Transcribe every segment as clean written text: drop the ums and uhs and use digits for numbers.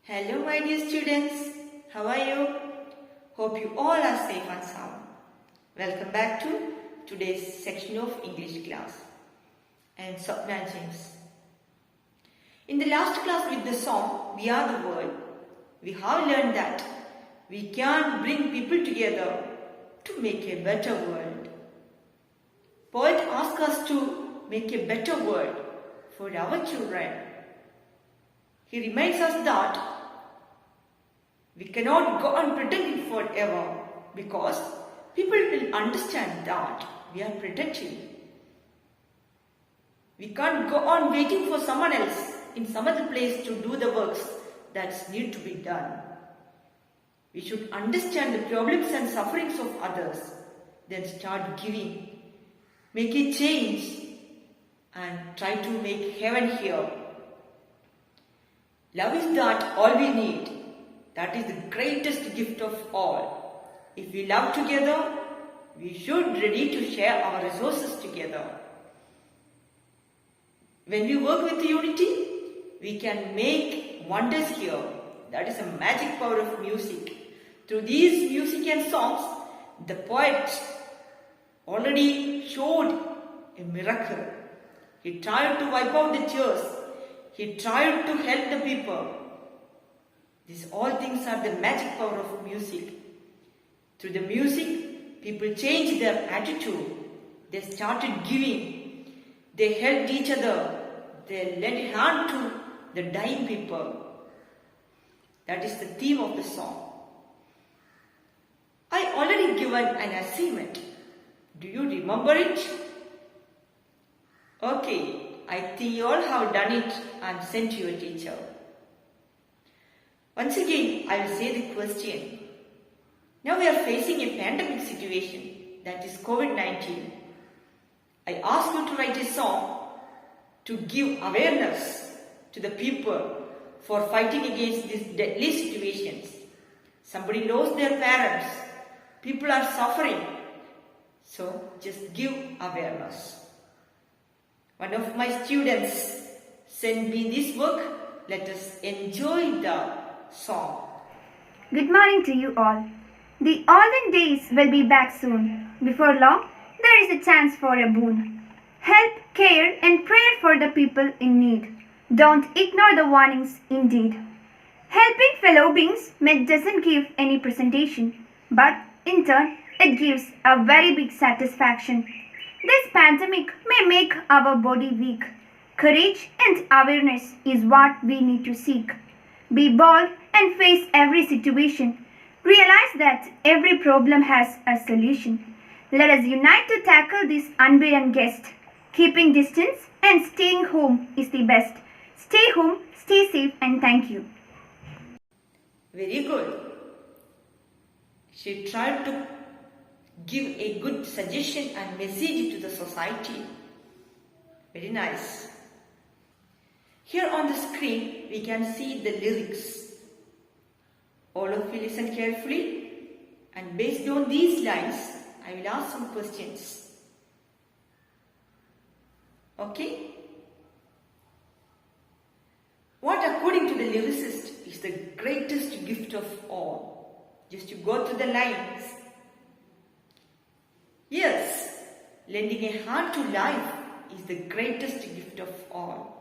Hello my dear students, how are you? Hope you all are safe and sound. Welcome back to today's section of English class. I am SWAPNA. In the last class with the song We Are the World, we have learned that we can bring people together to make a better world. Poet asks us to make a better world for our children. He reminds us that we cannot go on pretending forever because people will understand that we are pretending. We can't go on waiting for someone else in some other place to do the works that need to be done. We should understand the problems and sufferings of others, then start giving, make a change and try to make heaven here. Love is that all we need. That is the greatest gift of all. If we love together, we should be ready to share our resources together. When we work with unity, we can make wonders here. That is the magic power of music. Through these music and songs, the poet already showed a miracle. He tried to wipe out the tears. He tried to help the people. These all things are the magic power of music. Through the music, people changed their attitude. They started giving. They helped each other. They lent a hand to the dying people. That is the theme of the song. I already given an assignment. Do you remember it? Okay, I think you all have done it and sent to your teacher. Once again, I will say the question. Now we are facing a pandemic situation, that is COVID-19. I ask you to write a song to give awareness to the people for fighting against these deadly situations. Somebody lost their parents. People are suffering. So just give awareness. One of my students sent me this book. Let us enjoy the song. Good morning to you all. The olden days will be back soon. Before long, there is a chance for a boon. Help, care and prayer for the people in need. Don't ignore the warnings indeed. Helping fellow beings doesn't give any presentation, but in turn, it gives a very big satisfaction. This pandemic may make our body weak. Courage and awareness is what we need to seek. Be bold and face every situation. Realize that every problem has a solution. Let us unite to tackle this unbeaten guest. Keeping distance and staying home is the best. Stay home, stay safe and thank you. Very good. She tried to give a good suggestion and message to the society. Very nice. Here on the screen, we can see the lyrics. All of you listen carefully, and based on these lines, I will ask some questions. Okay? What according to the lyricist is the greatest gift of all? Just to go through the lines. Yes, lending a hand to life is the greatest gift of all.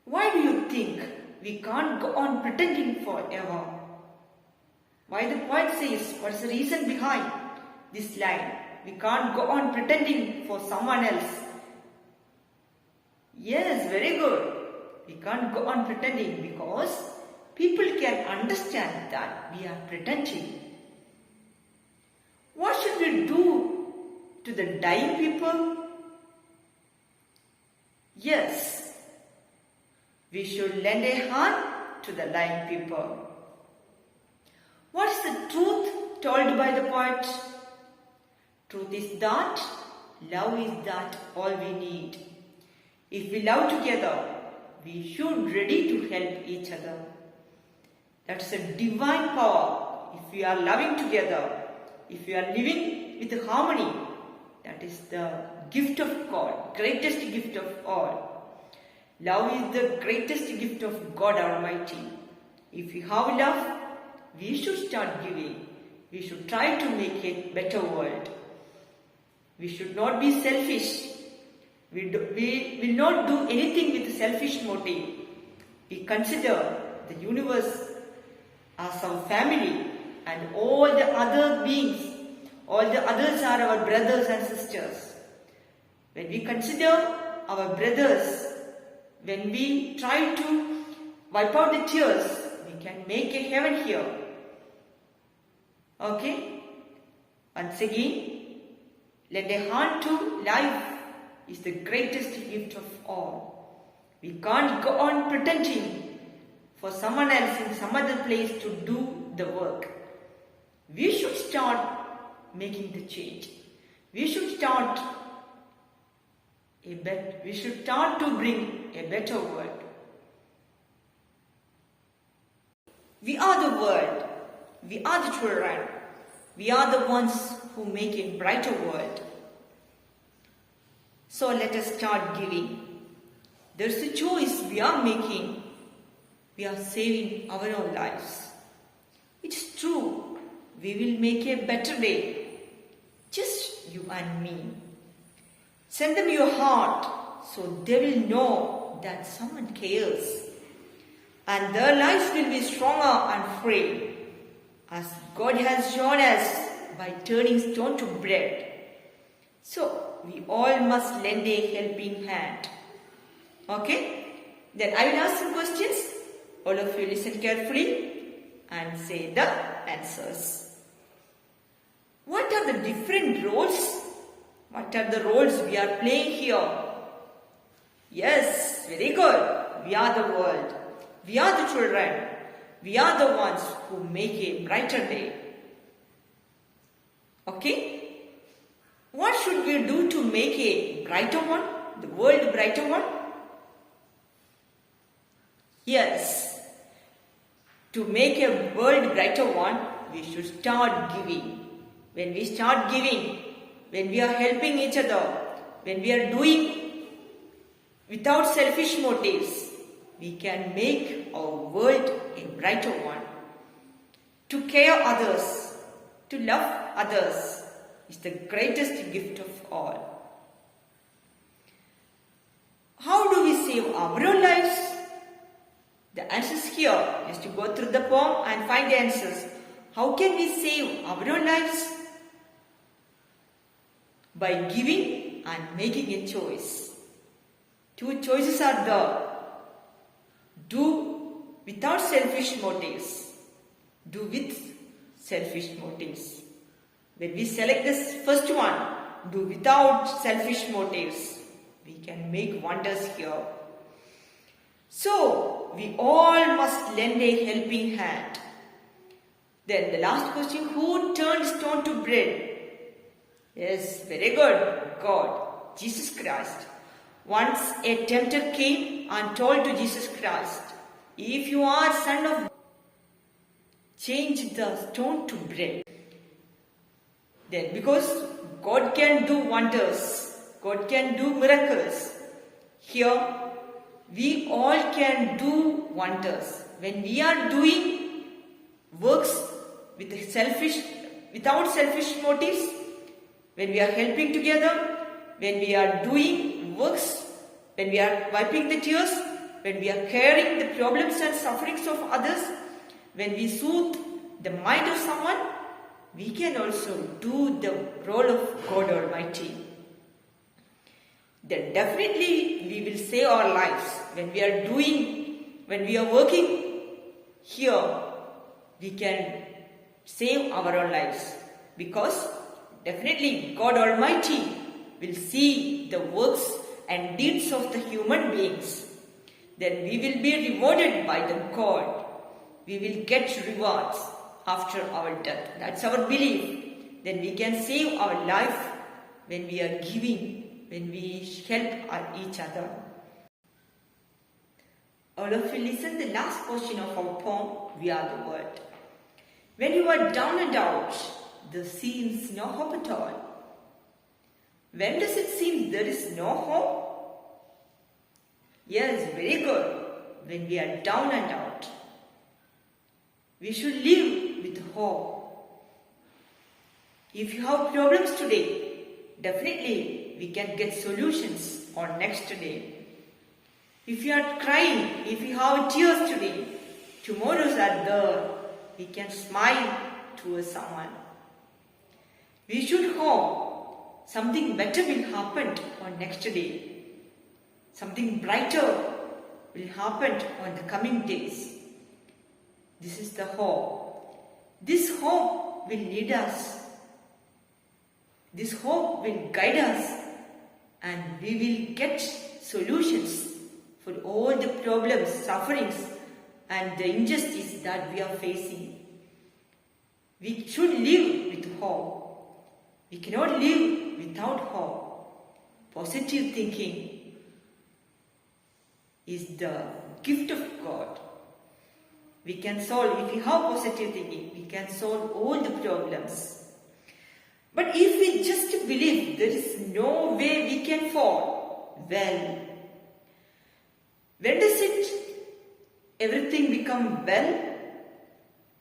Why do you think we can't go on pretending forever? Why the poet says, what's the reason behind this line? We can't go on pretending for someone else. Yes, very good. We can't go on pretending because people can understand that we are pretending. What should we do to the dying people? Yes, we should lend a hand to the dying people. What is the truth told by the poet? Truth is that love is that all we need. If we love together, we should be ready to help each other. That's a divine power. If we are loving together, if we are living with harmony, that is the gift of God, greatest gift of all. Love is the greatest gift of God Almighty. If we have love, we should start giving. We should try to make a better world. We should not be selfish. We will not do anything with selfish motive. We consider the universe as our family and all the other beings, all the others are our brothers and sisters. When we consider our brothers, when we try to wipe out the tears, we can make a heaven here. Okay? Once again, lend a hand to life is the greatest gift of all. We can't go on pretending for someone else in some other place to do the work. We should start making the change. We should start to bring a better world. We are the world. We are the children. We are the ones who make a brighter world. So let us start giving. There's a choice we are making. We are saving our own lives. It's true. We will make a better day. Just you and me. Send them your heart so they will know that someone cares. And their lives will be stronger and free, as God has shown us by turning stone to bread. So we all must lend a helping hand. Okay? Then I will ask some questions. All of you listen carefully and say the answers. What are the different roles? What are the roles we are playing here? Yes, very good. We are the world. We are the children. We are the ones who make a brighter day. Okay? What should we do to make a brighter one? The world brighter one? Yes. To make a world brighter one, we should start giving. When we start giving, when we are helping each other, when we are doing without selfish motives, we can make our world a brighter one. To care others, to love others is the greatest gift of all. How do we save our own lives? The answers here. Just to go through the poem and find the answers. How can we save our own lives? By giving and making a choice. Two choices are there. Do without selfish motives. Do with selfish motives. When we select this first one, do without selfish motives, we can make wonders here. So, we all must lend a helping hand. Then the last question, who turned stone to bread? Yes, very good. God, Jesus Christ. Once a tempter came and told to Jesus Christ, if you are son of God, change the stone to bread. Then because God can do wonders, God can do miracles, here we all can do wonders. When we are doing works without selfish motives, when we are helping together, when we are doing works, when we are wiping the tears, when we are caring the problems and sufferings of others, when we soothe the mind of someone, we can also do the role of God Almighty. Then definitely we will save our lives. When we are working here, we can save our own lives. Because definitely God Almighty will see the works and deeds of the human beings. Then we will be rewarded by the God. We will get rewards after our death. That's our belief. Then we can save our life when we are giving, when we help each other. All of you listen the last portion of our poem, We Are the World. When you are down and out, there seems no hope at all. When does it seem there is no hope? Yes, very good. When we are down and out, we should live with hope. If you have problems today, definitely we can get solutions on next day. If you are crying, if you have tears today, tomorrows are there. We can smile towards someone. We should hope something better will happen on next day. Something brighter will happen on the coming days. This is the hope. This hope will lead us. This hope will guide us, and we will get solutions for all the problems, sufferings, and the injustice that we are facing. We should live with hope. We cannot live without hope. Positive thinking is the gift of God. We can solve, if we have positive thinking, we can solve all the problems. But if we just believe there is no way we can fall, well, when does everything become well?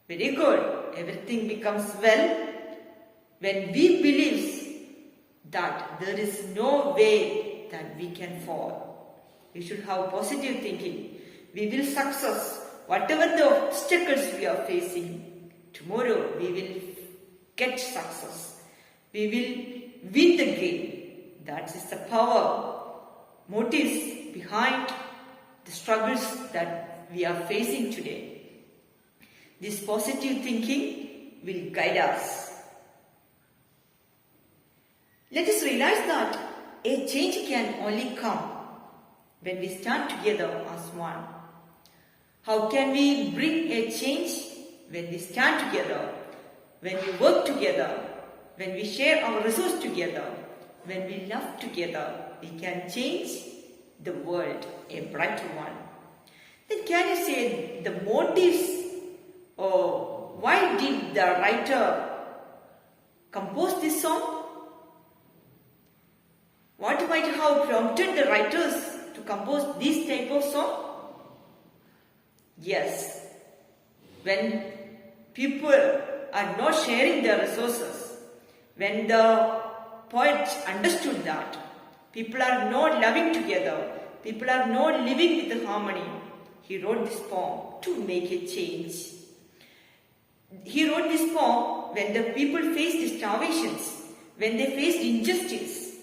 Very good. Everything becomes well when we believe that there is no way that we can fall. We should have positive thinking. We will success whatever the obstacles we are facing. Tomorrow we will get success. We will win the game. That is the power, motives behind the struggles that we are facing today. This positive thinking will guide us. Let us realize that a change can only come when we stand together as one. How can we bring a change? When we stand together, when we work together, when we share our resources together, when we love together, we can change the world, a brighter one. Then can you say the motives, or why did the writer compose this song? What might have prompted the writers to compose this type of song? Yes, when people are not sharing their resources, when the poet understood that people are not loving together, people are not living with harmony, he wrote this poem to make a change. He wrote this poem when the people faced starvations, when they faced injustice.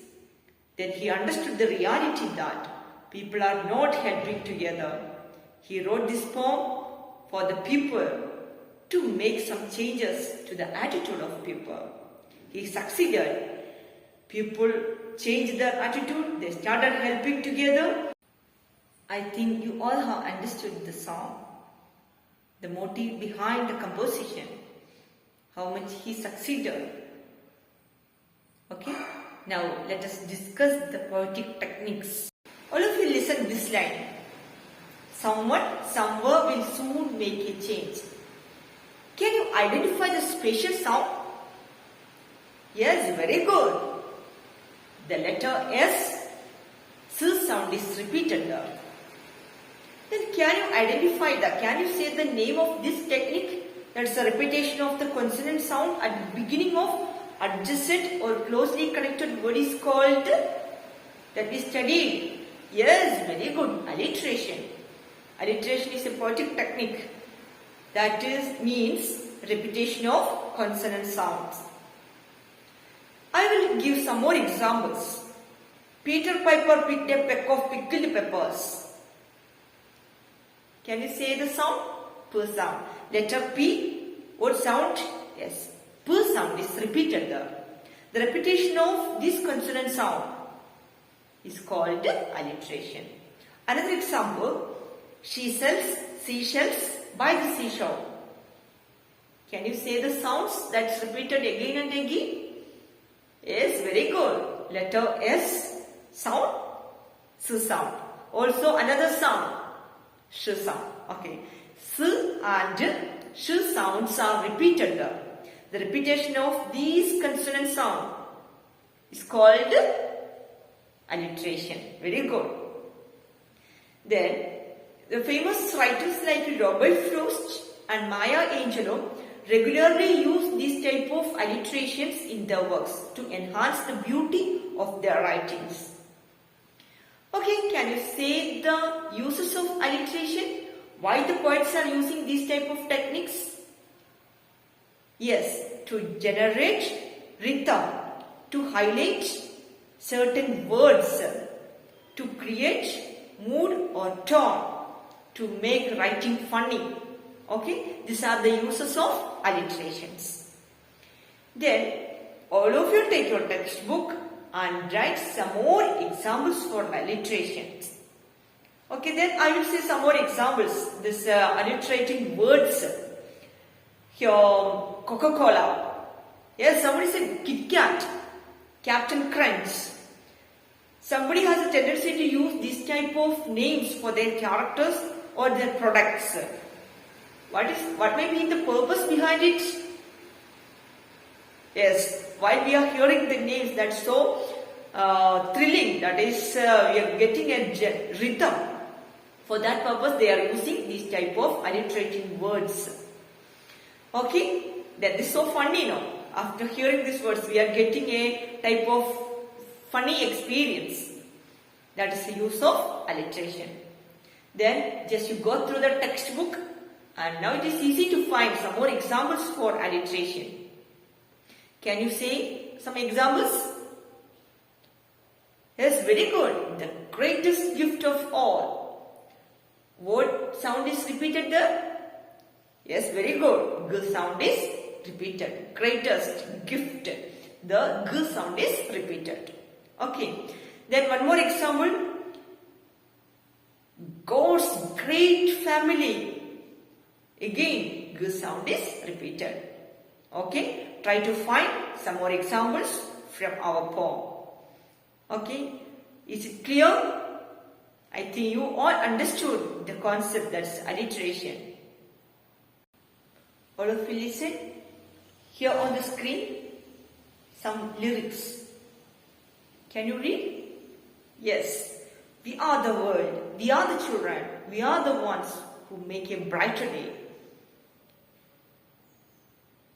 Then he understood the reality that people are not helping together. He wrote this poem for the people to make some changes to the attitude of people. He succeeded. People changed their attitude. They started helping together. I think you all have understood the song, the motive behind the composition, how much he succeeded. Okay, now let us discuss the poetic techniques. All of you listen this line. Someone, somewhere will soon make a change. Can you identify the special sound? Yes, very good. The letter S sound is repeated there. Then can you identify can you say the name of this technique? That's a repetition of the consonant sound at the beginning of adjacent or closely connected word is called, that we studied. Yes, very good. Alliteration. Alliteration is a poetic technique. That means repetition of consonant sounds. I will give some more examples. Peter Piper picked a peck of pickled peppers. Can you say the sound? P sound. Letter P, what sound? Yes, P sound is repeated there. The repetition of this consonant sound is called alliteration. Another example, she sells seashells by the seashore. Can you say the sounds that's repeated again and again? Yes, very good. Letter S sound, S sound. Also another sound, Sh sound. Okay. S and Sh sounds are repeated there. The repetition of these consonant sound is called alliteration. Very good. Then the famous writers like Robert Frost and Maya Angelou regularly use these type of alliterations in their works to enhance the beauty of their writings. Okay, can you say the uses of alliteration? Why the poets are using these type of techniques? Yes, to generate rhythm, to highlight certain words, to create mood or tone, to make writing funny. Okay, these are the uses of alliterations. Then all of you take your textbook and write some more examples for alliterations. Okay, then I will say some more examples. This alliterating words. Here, Coca-Cola. Yes, somebody said Kit Kat, Captain Crunch. Somebody has a tendency to use this type of names for their characters or their products. What may be the purpose behind it? Yes, while we are hearing the names, that's so thrilling. That is, we are getting a rhythm. For that purpose, they are using these type of alliterating words. Okay, that is so funny now. After hearing these words, we are getting a type of funny experience. That is the use of alliteration. Then just you go through the textbook, and now it is easy to find some more examples for alliteration. Can you say some examples? Yes, very good. The greatest gift of all. What sound is repeated there? Yes, very good. G sound is repeated. Greatest gift. The G sound is repeated. Okay. Then one more example. God's great family. Again, G sound is repeated. Okay. Try to find some more examples from our poem. Okay. Is it clear? I think you all understood the concept, that's alliteration. All of you listen. Here on the screen, some lyrics. Can you read? Yes. We are the world. We are the children. We are the ones who make a brighter day.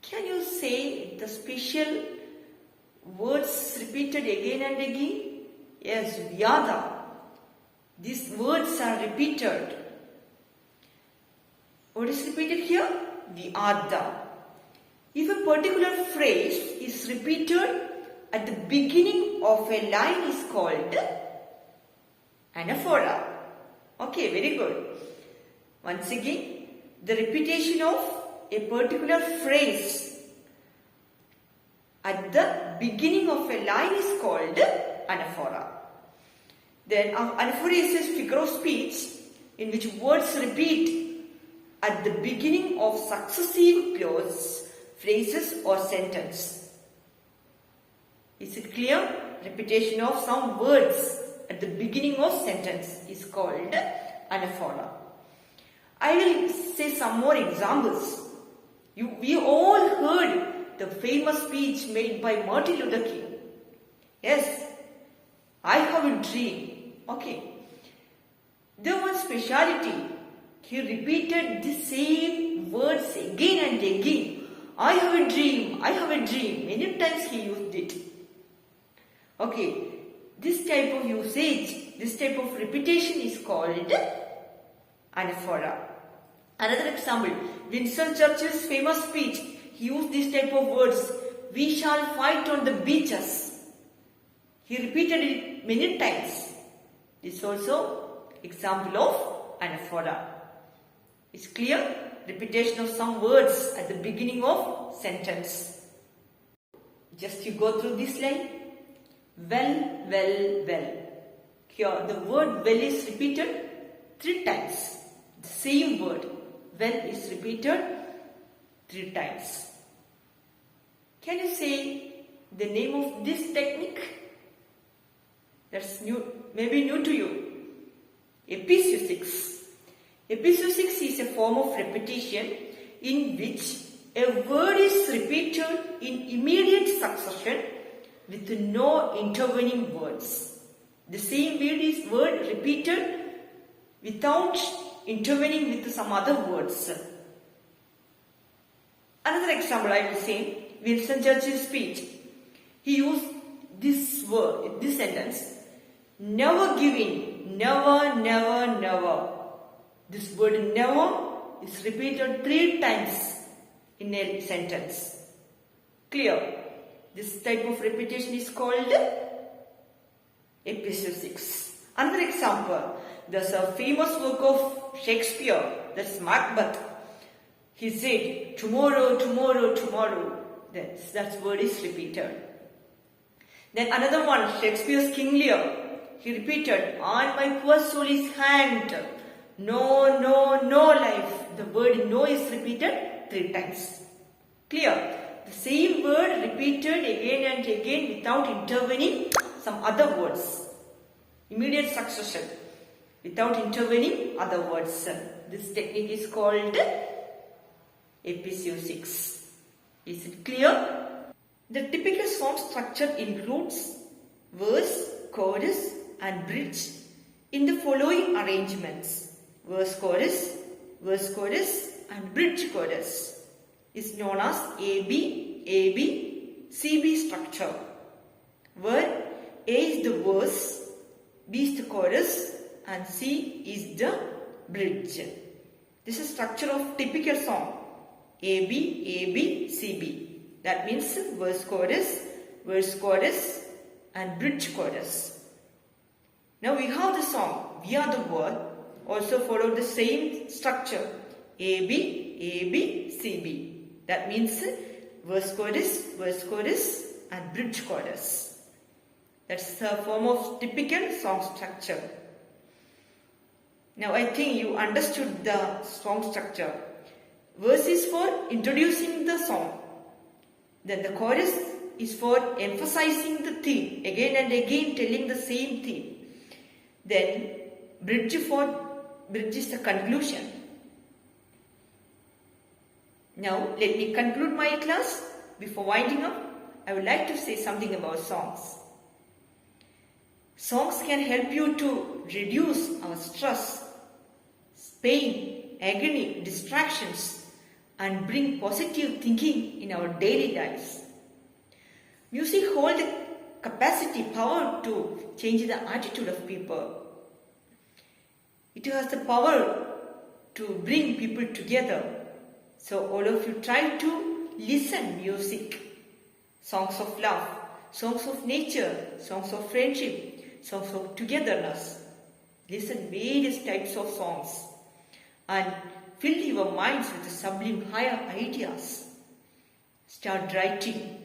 Can you say the special words repeated again and again? Yes, we are the. These words are repeated. What is repeated here? We are the. If a particular phrase is repeated at the beginning of a line is called anaphora. Okay, very good. Once again, the repetition of a particular phrase at the beginning of a line is called anaphora. Then anaphora is a figure of speech in which words repeat at the beginning of successive clauses, phrases or sentence. Is it clear? Repetition of some words at the beginning of sentence is called anaphora. I will say some more examples. We all heard the famous speech made by Martin Luther King. Yes, I have a dream. Okay. There was speciality. He repeated the same words again and again. I have a dream. I have a dream. Many times he used it. Okay. This type of usage, this type of repetition is called anaphora. Another example, Winston Churchill's famous speech, he used this type of words. We shall fight on the beaches. He repeated it many times. This is also example of anaphora. It's clear? Repetition of some words at the beginning of sentence. Just you go through this line. Well, well, well. Here the word well is repeated 3 times. The same word well is repeated 3 times. Can you say the name of this technique? That's new, maybe new to you. Episusics. Episusics is a form of repetition in which a word is repeated in immediate succession with no intervening words. The same word is repeated without intervening with some other words. Another example I will say, Winston Churchill's speech. He used this word, this sentence, never give in, never, never, never. This word never is repeated 3 times in a sentence. Clear? This type of repetition is called episusics. Another example, there's a famous work of Shakespeare, that's Macbeth. He said, tomorrow, tomorrow, tomorrow. That word is repeated. Then another one, Shakespeare's King Lear. He repeated, on my poor soul is hanged. No, no, no life. The word no is repeated 3 times. Clear? The same word repeated again and again without intervening some other words. Immediate succession. Without intervening other words. This technique is called episusics. Is it clear? The typical song structure includes verse, chorus and bridge in the following arrangements. Verse, chorus and bridge chorus is known as AB, AB, CB structure, where A is the verse, B is the chorus and C is the bridge. This is structure of typical song. AB, AB, CB. That means verse, chorus and bridge chorus. Now we have the song We Are the World also follow the same structure. AB, AB, CB. That means verse, chorus and bridge chorus. That's a form of typical song structure. Now I think you understood the song structure. Verse is for introducing the song. Then the chorus is for emphasizing the theme, again and again telling the same theme. Then bridge is the conclusion. Now let me conclude my class. Before winding up, I would like to say something about songs. Songs can help you to reduce our stress, pain, agony, distractions, and bring positive thinking in our daily lives. Music holds the capacity, power to change the attitude of people. It has the power to bring people together. So all of you try to listen music. Songs of love, songs of nature, songs of friendship, songs of togetherness. Listen various types of songs and fill your minds with sublime higher ideas. Start writing.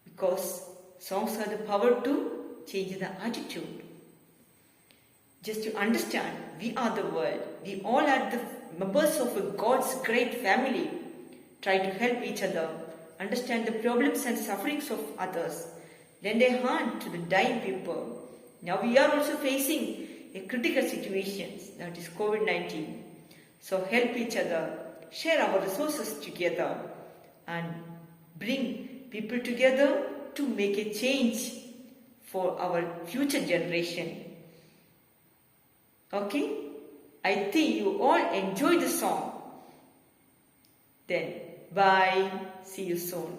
Because songs have the power to change the attitude. Just to understand, we are the world. We all are the members of a God's great family. Try to help each other. Understand the problems and sufferings of others. Lend a hand to the dying people. Now we are also facing a critical situation, that is COVID-19. So help each other, share our resources together and bring people together to make a change for our future generation. Okay? I think you all enjoy the song. Then, bye. See you soon.